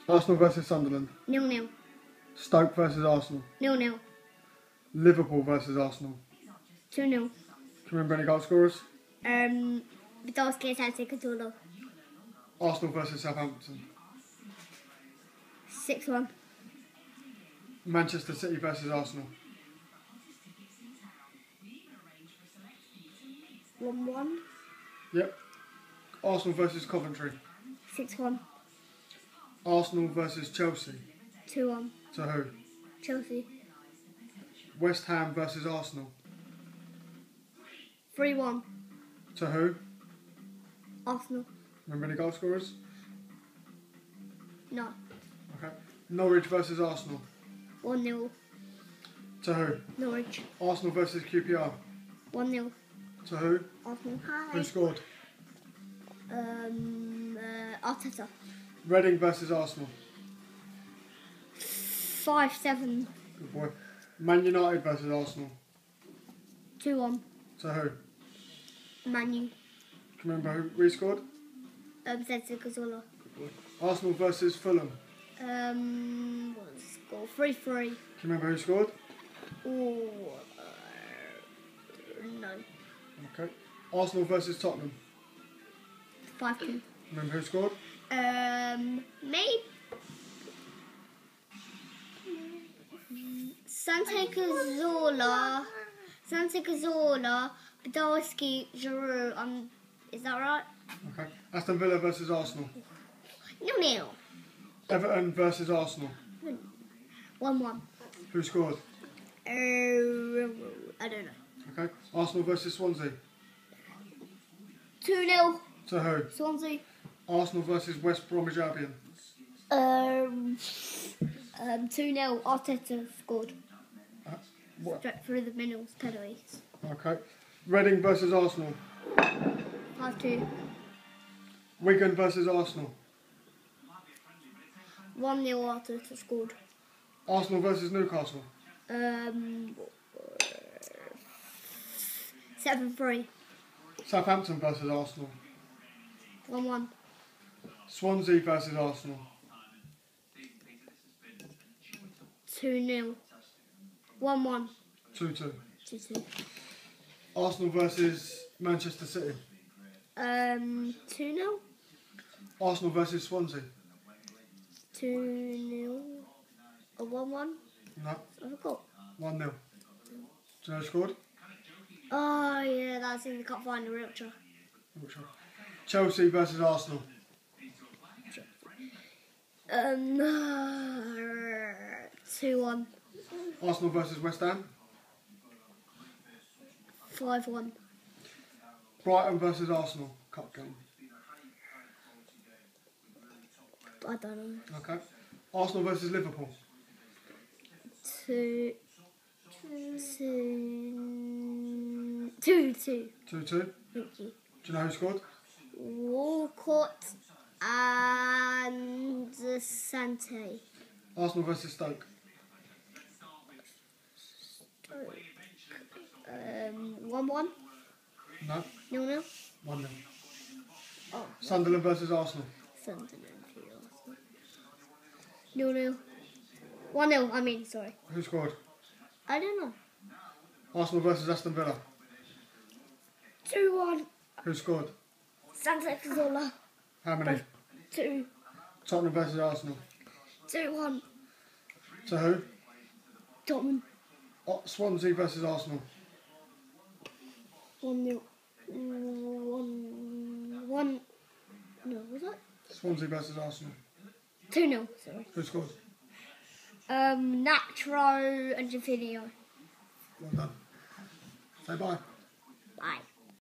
Arsenal versus Sunderland. 0-0. Stoke versus Arsenal. 0-0. Liverpool versus Arsenal. 2-0. Can you remember any goal scorers? Podolski, Santi, Cazorla. Arsenal versus Southampton. 6-1. Manchester City versus Arsenal. 1-1. Yep. Arsenal versus Coventry. 6-1. Arsenal versus Chelsea. 2-1. To who? Chelsea. West Ham versus Arsenal. 3-1. To who? Arsenal. Remember any goal scorers? No. Okay. Norwich versus Arsenal. 1-0. To who? Norwich. Arsenal versus QPR. 1-0. To who? Arsenal. Who scored? Arteta. Reading versus Arsenal. 5-7. Good boy. Man United versus Arsenal. 2-1. To who? Man U. Can you remember who scored? Santi, Cazorla. Good boy. Arsenal versus Fulham. What's the score? 3-3. Can you remember who scored? Oh, no. Okay. Arsenal versus Tottenham. 5-2. Remember who scored? Me. Santi, Cazorla, Podolski, Giroud. Is that right? Okay. Aston Villa versus Arsenal. 0-0. Everton versus Arsenal. 1-1. Who scored? I don't know. Okay. Arsenal versus Swansea. 2-0. To who? Swansea. Arsenal versus West Bromwich Albion. 2-0. Arteta scored. What? Straight through the middle, penalties. Okay. Reading versus Arsenal. 5-2. Wigan versus Arsenal. 1-0. Arteta scored. Arsenal versus Newcastle. 7-3. Southampton versus Arsenal. 1-1. Swansea versus Arsenal. 2-0. 1-1. 2-2. 2-2. Arsenal versus Manchester City. 2-0. Arsenal versus Swansea. 2-0. Or 1-1. No. I forgot. 1-0. Do you know who scored? Oh yeah, that's in the cup final, Wiltshire. Chelsea versus Arsenal. 2-1. Arsenal versus West Ham. 5-1. Brighton versus Arsenal. Cup game. I don't know. Okay. Arsenal versus Liverpool. 2-2. 2-2. Thank you. Do you know who scored? Walcott and Sante. Arsenal versus Stoke. 1-1. No. 0-0. 1-0. Oh, Sunderland versus Arsenal. Sunderland for Arsenal. 0-0. 1-0. I mean, sorry. Who scored? I don't know. Arsenal versus Aston Villa. 2-1. Who scored? Santi, Cazorla. How many? 2. Tottenham versus Arsenal. 2-1. To who? Tottenham. Swansea versus Arsenal. 1-0. 1. No, was that? Swansea versus Arsenal. 2-0. Sorry. Who scored? Natro and Jafinio. Well done. Say bye. Bye.